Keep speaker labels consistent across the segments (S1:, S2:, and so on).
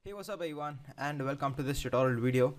S1: Hey, what's up everyone, and welcome to this tutorial video.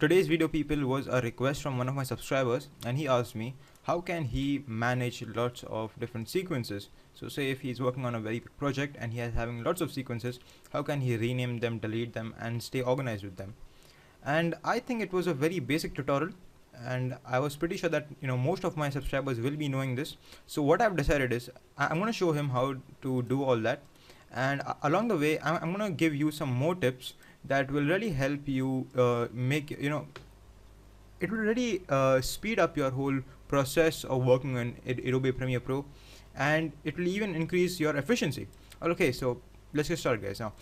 S1: Today's video, people, was a request from one of my subscribers, and he asked me how can he manage lots of different sequences. So say if he's working on a very big project and he is having lots of sequences, how can he rename them, delete them, and stay organized with them? And I think it was a very basic tutorial, and I was pretty sure that most of my subscribers will be knowing this. So what I've decided is I'm going to show him how to do all that, and along the way I'm going to give you some more tips that will really help you make it will really speed up your whole process of working on Adobe Premiere Pro, and it will even increase your efficiency. Okay, so let's get started, guys. Now,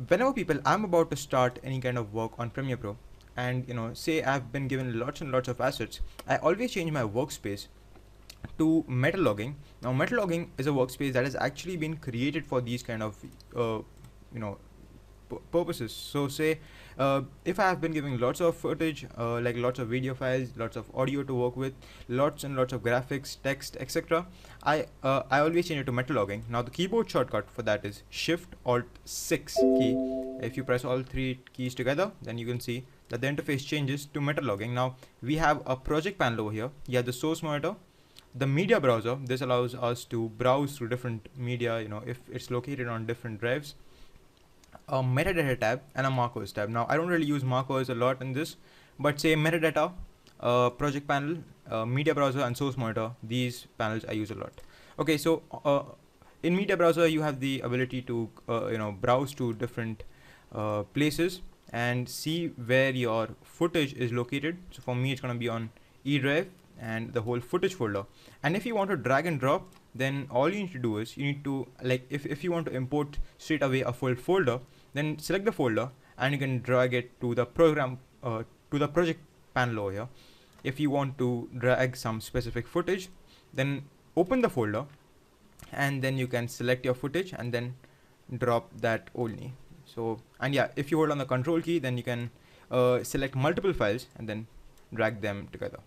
S1: whenever people I'm about to start any kind of work on Premiere Pro, and say I've been given lots and lots of assets, I always change my workspace to meta logging. Now, meta logging is a workspace that has actually been created for these kind of you know purposes. So say if I have been giving lots of footage, like lots of video files, lots of audio to work with, lots and lots of graphics, text, etc., I always change it to meta logging. Now, the keyboard shortcut for that is Shift Alt 6 key. If you press all three keys together, then you can see that the interface changes to meta logging. Now we have a project panel over here. You have the source monitor, the media browser. This allows us to browse through different media, if it's located on different drives, a metadata tab, and a markers tab. Now I don't really use markers a lot in this, but say metadata, project panel, media browser, and source monitor, these panels I use a lot. Okay, so in media browser you have the ability to browse to different places and see where your footage is located. So for me, it's going to be on E drive and the whole footage folder. And if you want to drag and drop, then all you need to do is you need to, like, if you want to import straight away a full folder, then select the folder and you can drag it to the program, to the project panel over here. If you want to drag some specific footage, then open the folder and then you can select your footage and then drop that only. So, and yeah, if you hold on the control key, then you can select multiple files and then drag them together.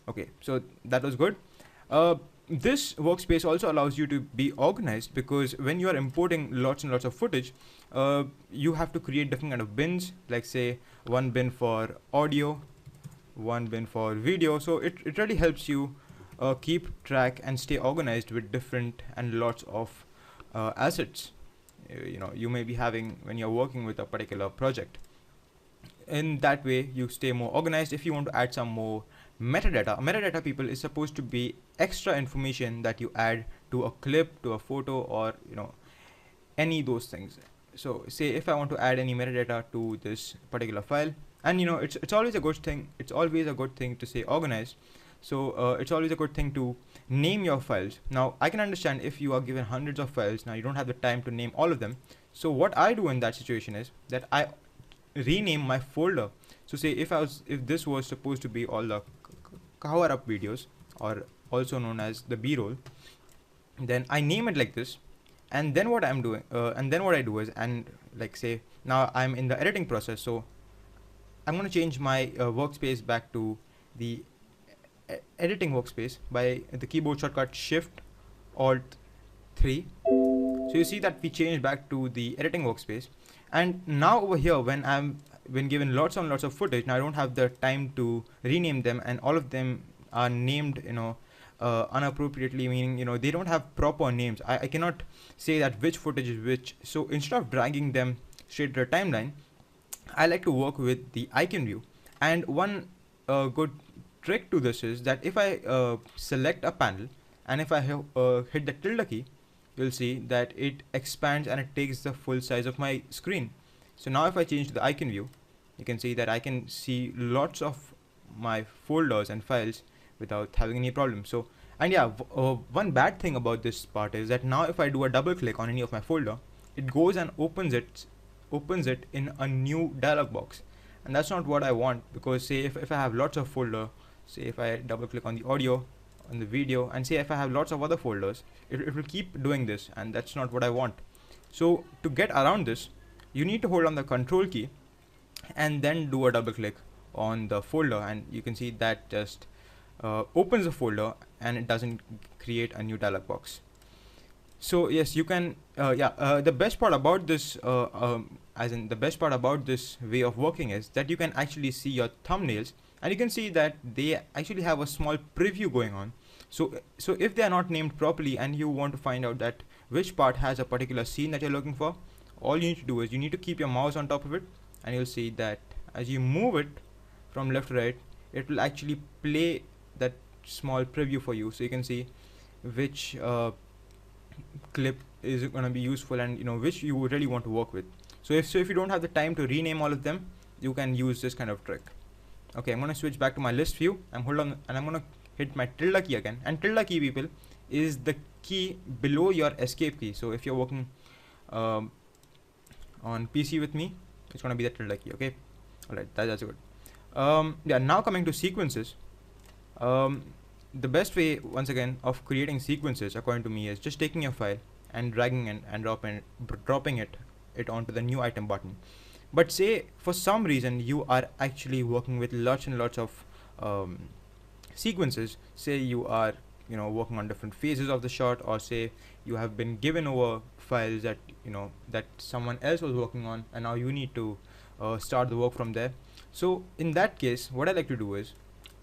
S1: Okay, so that was good. This workspace also allows you to be organized, because when you are importing lots and lots of footage, you have to create different kind of bins, like say one bin for audio, one bin for video. So it really helps you keep track and stay organized with different and lots of assets you may be having when you're working with a particular project. In that way, you stay more organized. If you want to add some more metadata, people, is supposed to be extra information that you add to a clip, to a photo, or any those things. So say if I want to add any metadata to this particular file, and it's always a good thing. It's always a good thing to stay organized. So it's always a good thing to name your files. Now I can understand if you are given hundreds of files, now you don't have the time to name all of them. So what I do in that situation is that I rename my folder. So say if this was supposed to be all the cover up videos, or also known as the B-roll, then I name it like this. And then what I'm doing, and then what I do is, and like say now I'm in the editing process, so I'm going to change my workspace back to the editing workspace by the keyboard shortcut Shift Alt 3. So you see that we changed back to the editing workspace. And now over here, when I'm given lots and lots of footage, now I don't have the time to rename them, and all of them are named unappropriately, meaning they don't have proper names. I cannot say that which footage is which. So instead of dragging them straight to the timeline, I like to work with the icon view. And one good trick to this is that if I select a panel and if I hit the tilde key, you'll see that it expands and it takes the full size of my screen. So now if I change to the icon view, you can see that I can see lots of my folders and files without having any problem. So, and yeah, one bad thing about this part is that now if I do a double click on any of my folder, it goes and opens it in a new dialog box. And that's not what I want, because say if I have lots of folder, say if I double click on the audio, on the video, and say if I have lots of other folders, it will keep doing this, and that's not what I want. So to get around this, you need to hold on the control key and then do a double click on the folder, and you can see that just opens the folder and it doesn't create a new dialog box. So yes, you can the best part about this as in the best part about this way of working is that you can actually see your thumbnails, and you can see that they actually have a small preview going on. So if they are not named properly and you want to find out that which part has a particular scene that you're looking for, all you need to do is you need to keep your mouse on top of it, and you'll see that as you move it from left to right, it will actually play that small preview for you, so you can see which clip is going to be useful and which you would really want to work with. So if you don't have the time to rename all of them, you can use this kind of trick. Okay, I'm going to switch back to my list view. I'm going to hit my tilde key again, and tilde key, people, is the key below your escape key. So if you're working on PC with me, it's going to be the tilde key. Okay, alright, that's good. Yeah, now coming to sequences. The best way, once again, of creating sequences, according to me, is just taking your file and dragging it and dropping it onto the new item button. But say for some reason you are actually working with lots and lots of sequences. Say you are working on different phases of the shot, or say you have been given over files that that someone else was working on, and now you need to start the work from there. So in that case, what I like to do is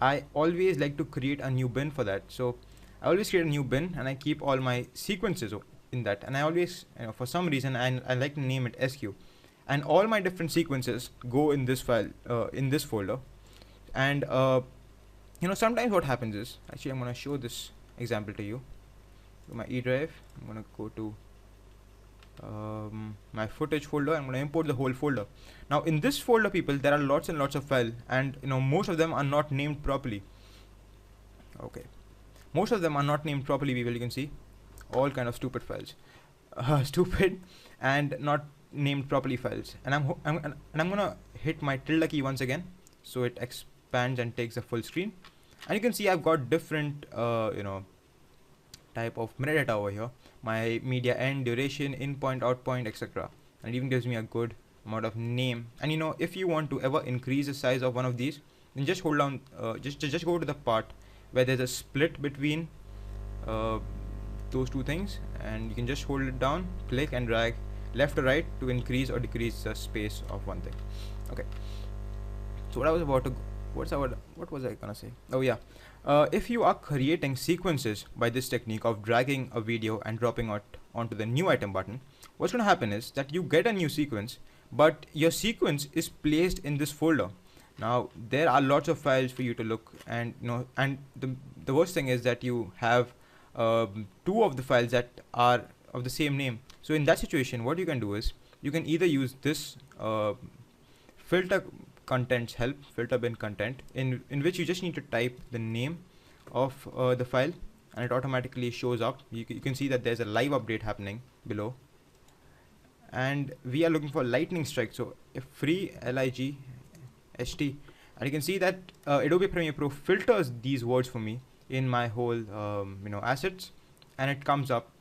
S1: I always like to create a new bin for that. So I always create a new bin and I keep all my sequences in that, and I always for some reason I like to name it SQ, and all my different sequences go in this file, in this folder. And sometimes what happens is, actually I'm going to show this example to you. To my E drive, I'm going to go to my footage folder. I'm going to import the whole folder. Now in this folder, people, there are lots and lots of files, and most of them are not named properly. Okay, most of them are not named properly, people. You can see all kind of stupid files, stupid and not named properly files. And I'm gonna hit my tilde key once again, so it expands and takes the full screen. And you can see I've got different type of metadata over here: my media end, duration, in point, out point, etc. And it even gives me a good amount of name. And if you want to ever increase the size of one of these, then just hold down, just go to the part where there's a split between those two things, and you can just hold it down, click and drag left or right to increase or decrease the space of one thing. Okay, so what was I gonna say? Oh yeah, if you are creating sequences by this technique of dragging a video and dropping it onto the new item button, what's gonna happen is that you get a new sequence, but your sequence is placed in this folder. Now there are lots of files for you to look, and and the worst thing is that you have two of the files that are of the same name. So in that situation, what you can do is you can either use this filter contents help, filter bin content, in which you just need to type the name of the file, and it automatically shows up. You can see that there's a live update happening below, and we are looking for lightning strike. So if free LIGHT, and you can see that Adobe Premiere Pro filters these words for me in my whole assets, and it comes up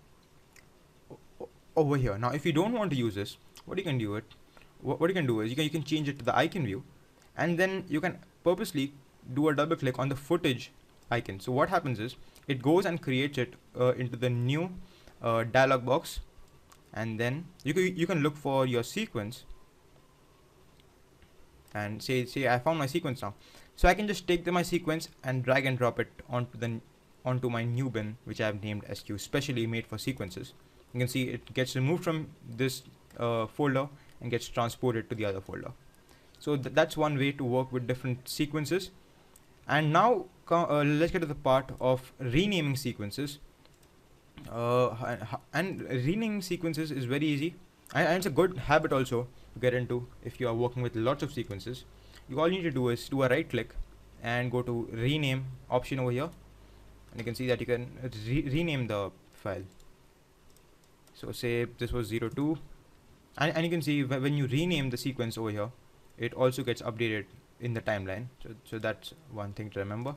S1: over here. Now if you don't want to use this, what you can do is you can change it to the icon view, and then you can purposely do a double click on the footage icon. So what happens is it goes and creates it into the new dialog box, and then you can look for your sequence and say I found my sequence now. So I can just take my sequence and drag and drop it onto my new bin, which I have named SQ, specially made for sequences. You can see it gets removed from this folder and gets transported to the other folder. So that's one way to work with different sequences. And now let's get to the part of renaming sequences. And renaming sequences is very easy, and it's a good habit also to get into if you are working with lots of sequences. All you need to do is do a right click and go to rename option over here, and you can see that you can rename the file. So say this was 02, and you can see when you rename the sequence over here, it also gets updated in the timeline. So that's one thing to remember.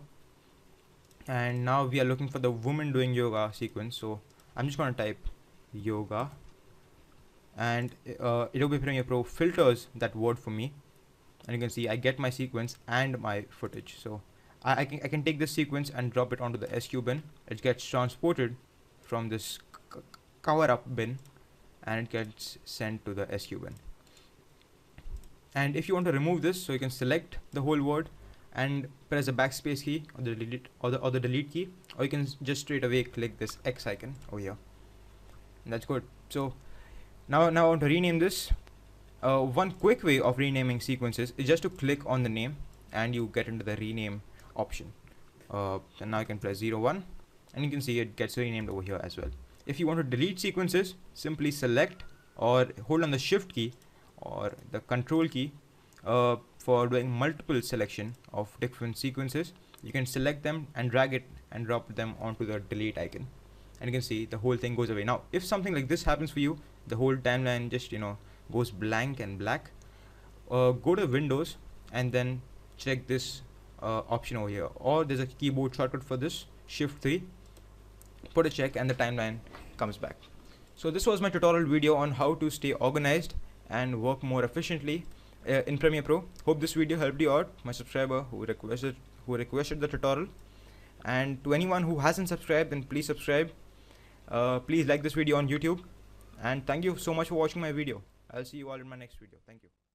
S1: And now we are looking for the woman doing yoga sequence, so I'm just going to type yoga, and Adobe Premiere Pro filters that word for me, and you can see I get my sequence and my footage. So I can take this sequence and drop it onto the SQ bin. It gets transported from this cover up bin, and it gets sent to the SQ bin. And if you want to remove this, so you can select the whole word and press the backspace key or the delete key, or you can just straight away click this X icon over here. And that's good. So now I want to rename this. One quick way of renaming sequences is just to click on the name and you get into the rename option. And now you can press 01 and you can see it gets renamed over here as well. If you want to delete sequences, simply select or hold on the shift key or the control key. For doing multiple selection of different sequences, you can select them and drag it and drop them onto the delete icon, and you can see the whole thing goes away. Now if something like this happens for you, the whole timeline just goes blank and black, go to Windows and then check this option over here, or there's a keyboard shortcut for this, Shift 3, put a check and the timeline comes back. So this was my tutorial video on how to stay organized and work more efficiently in Premiere Pro. Hope this video helped you out, my subscriber who requested the tutorial. And to anyone who hasn't subscribed, then please subscribe. Please like this video on YouTube, and thank you so much for watching my video. I'll see you all in my next video. Thank you.